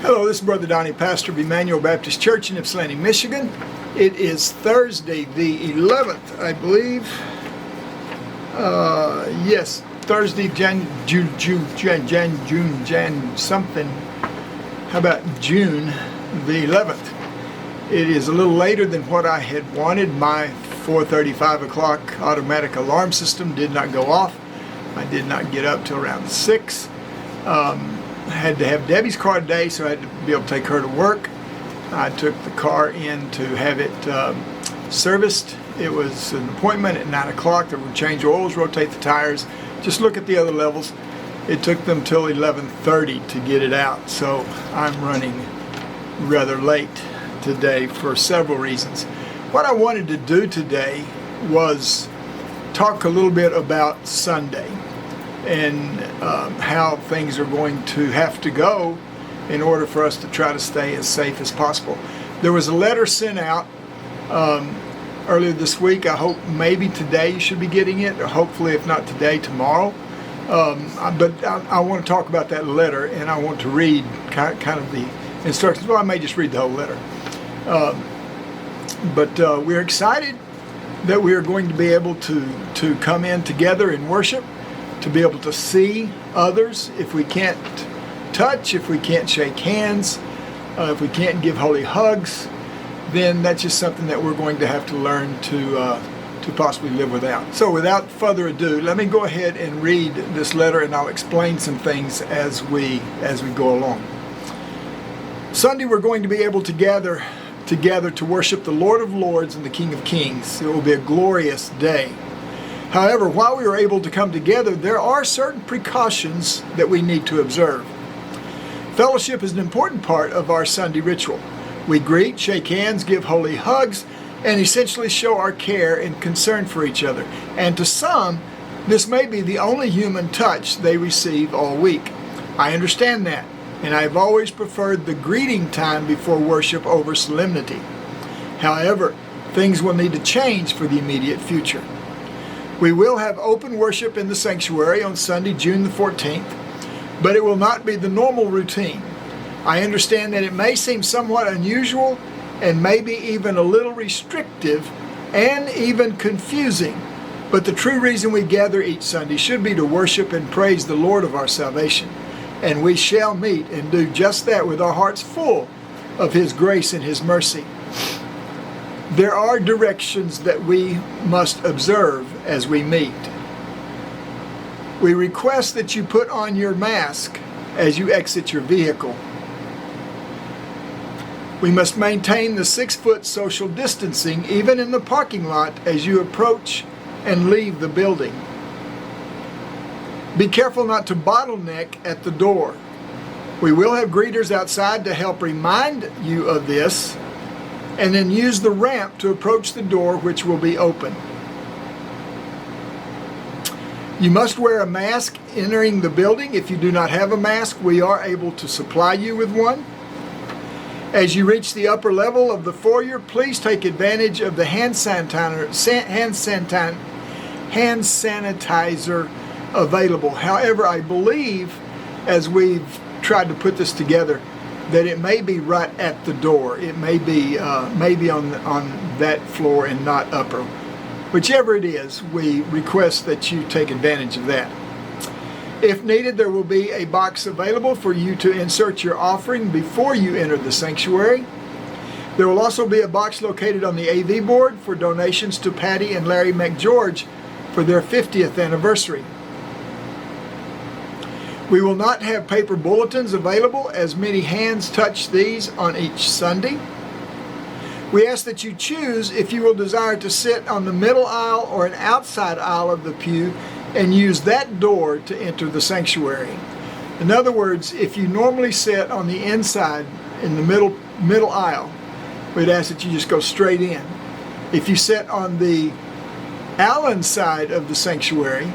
Hello, this is Brother Donnie, pastor of Emmanuel Baptist Church in Ypsilanti, Michigan. It is Thursday the 11th, I believe. Yes, Thursday, June something. How about June the 11th? It is a little later than what I had wanted. My 4:35 o'clock automatic alarm system did not go off. I did not get up till around 6. I had to have Debbie's car today, so I had to be able to take her to work. I took the car in to have it serviced. It was an appointment at 9 o'clock. They would change oils, rotate the tires, just look at the other levels. It took them till 11:30 to get it out, so I'm running rather late today for several reasons. What I wanted to do today was talk a little bit about Sunday and how things are going to have to go in order for us to try to stay as safe as possible. There was a letter sent out earlier this week. I hope maybe today you should be getting it, or hopefully if not today, tomorrow. But I want to talk about that letter, and I want to read kind of the instructions. Well, I may just read the whole letter. But we're excited that we are going to be able to come in together in worship, to be able to see others. If we can't touch, if we can't shake hands, if we can't give holy hugs, then that's just something that we're going to have to learn to possibly live without. So without further ado, let me go ahead and read this letter, and I'll explain some things as we go along. Sunday we're going to be able to gather together to worship the Lord of Lords and the King of Kings. It will be a glorious day. However, while we are able to come together, there are certain precautions that we need to observe. Fellowship is an important part of our Sunday ritual. We greet, shake hands, give holy hugs, and essentially show our care and concern for each other. And to some, this may be the only human touch they receive all week. I understand that, and I've always preferred the greeting time before worship over solemnity. However, things will need to change for the immediate future. We will have open worship in the sanctuary on Sunday, June the 14th, but it will not be the normal routine. I understand that it may seem somewhat unusual and maybe even a little restrictive and even confusing, but the true reason we gather each Sunday should be to worship and praise the Lord of our salvation, and we shall meet and do just that with our hearts full of His grace and His mercy. There are directions that we must observe as we meet. We request that you put on your mask as you exit your vehicle. We must maintain the 6-foot social distancing even in the parking lot as you approach and leave the building. Be careful not to bottleneck at the door. We will have greeters outside to help remind you of this, and then use the ramp to approach the door, which will be open. You must wear a mask entering the building. If you do not have a mask, we are able to supply you with one. As you reach the upper level of the foyer, please take advantage of the hand sanitizer available. However, I believe, as we've tried to put this together, that it may be right at the door. It may be maybe on that floor and not upper. Whichever it is, we request that you take advantage of that. If needed, there will be a box available for you to insert your offering before you enter the sanctuary. There will also be a box located on the AV board for donations to Patty and Larry McGeorge for their 50th anniversary. We will not have paper bulletins available, as many hands touch these on each Sunday. We ask that you choose if you will desire to sit on the middle aisle or an outside aisle of the pew and use that door to enter the sanctuary. In other words, if you normally sit on the inside in the middle aisle, we'd ask that you just go straight in. If you sit on the Allen side of the sanctuary,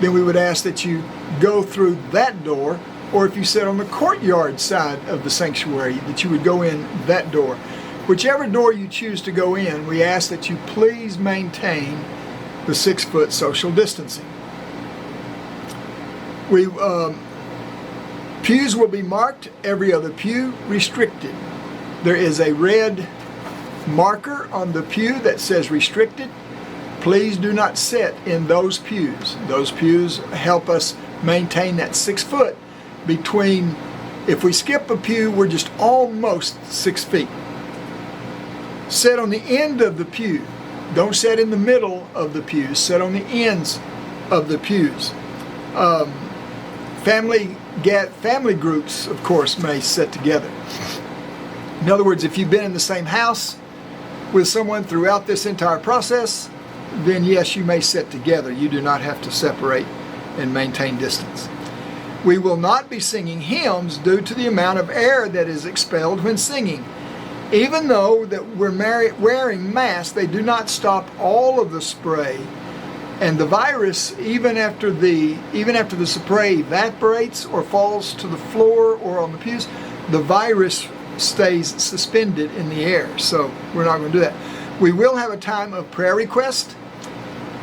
then we would ask that you go through that door, or if you sit on the courtyard side of the sanctuary, that you would go in that door. Whichever door you choose to go in, we ask that you please maintain the 6-foot social distancing. We Pews will be marked, every other pew restricted. There is a red marker on the pew that says restricted. Please do not sit in those pews. Those pews help us maintain that 6 foot between, if we skip a pew, we're just almost 6 feet. Sit on the end of the pew. Don't sit in the middle of the pews. Sit on the ends of the pews. Family groups, of course, may sit together. In other words, if you've been in the same house with someone throughout this entire process, then yes, you may sit together. You do not have to separate and maintain distance. We will not be singing hymns due to the amount of air that is expelled when singing. Even though that we're wearing masks, they do not stop all of the spray. And the virus, even after the spray evaporates or falls to the floor or on the pews, the virus stays suspended in the air. So we're not going to do that. We will have a time of prayer request.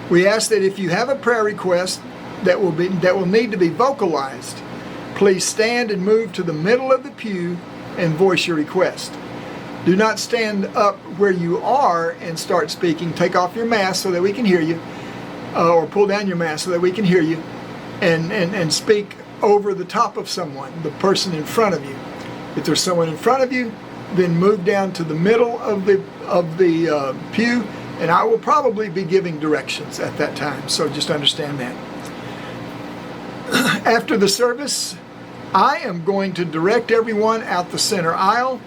We ask that if you have a prayer request that will need to be vocalized, please stand and move to the middle of the pew and voice your request. Do not stand up where you are and start speaking. Take off your mask so that we can hear you, or pull down your mask so that we can hear you, and speak over the top of someone, the person in front of you. If there's someone in front of you, then move down to the middle of the pew, and I will probably be giving directions at that time, so just understand that. After the service, I am going to direct everyone out the center aisle.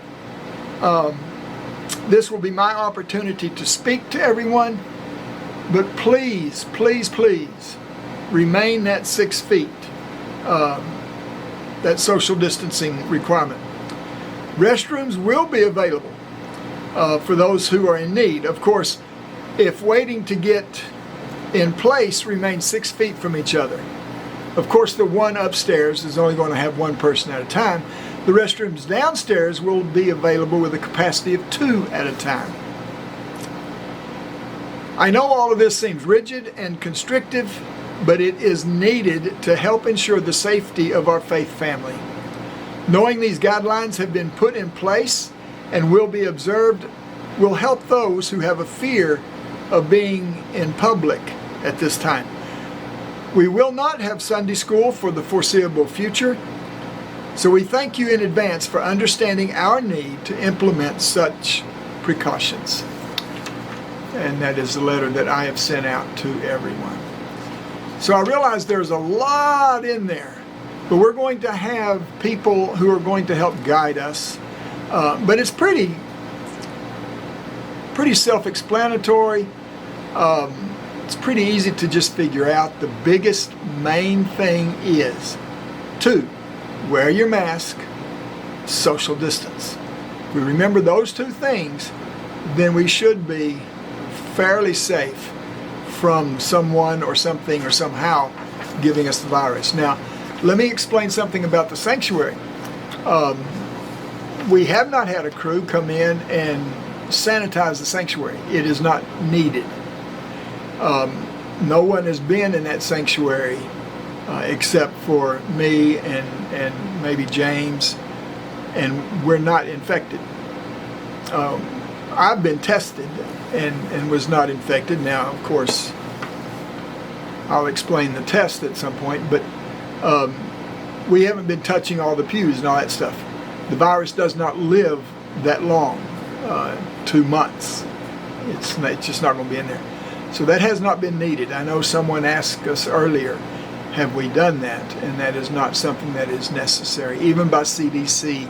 This will be my opportunity to speak to everyone, but please, please, please remain that 6 feet, that social distancing requirement. Restrooms will be available for those who are in need. Of course, if waiting to get in place, remain 6 feet from each other. Of course, the one upstairs is only going to have one person at a time. The restrooms downstairs will be available with a capacity of 2 at a time. I know all of this seems rigid and constrictive, but it is needed to help ensure the safety of our faith family. Knowing these guidelines have been put in place and will be observed will help those who have a fear of being in public at this time. We will not have Sunday school for the foreseeable future, so we thank you in advance for understanding our need to implement such precautions. And that is the letter that I have sent out to everyone. So I realize there's a lot in there, but we're going to have people who are going to help guide us. But it's pretty self-explanatory. It's pretty easy to just figure out. The biggest main thing is 2, wear your mask, social distance. If we remember those 2 things, then we should be fairly safe from someone or something or somehow giving us the virus. Now, let me explain something about the sanctuary. We have not had a crew come in and sanitize the sanctuary. It is not needed. No one has been in that sanctuary except for me and maybe James, and we're not infected. I've been tested and was not infected. Now, of course, I'll explain the test at some point, but we haven't been touching all the pews and all that stuff. The virus does not live that long, 2 months. It's just not going to be in there. So that has not been needed. I know someone asked us earlier, have we done that? And that is not something that is necessary, even by CDC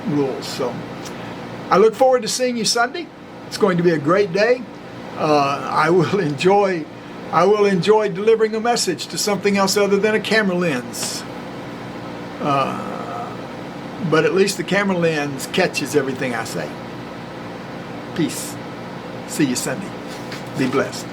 rules. So I look forward to seeing you Sunday. It's going to be a great day. I will enjoy delivering a message to something else other than a camera lens. But at least the camera lens catches everything I say. Peace. See you Sunday. Be blessed.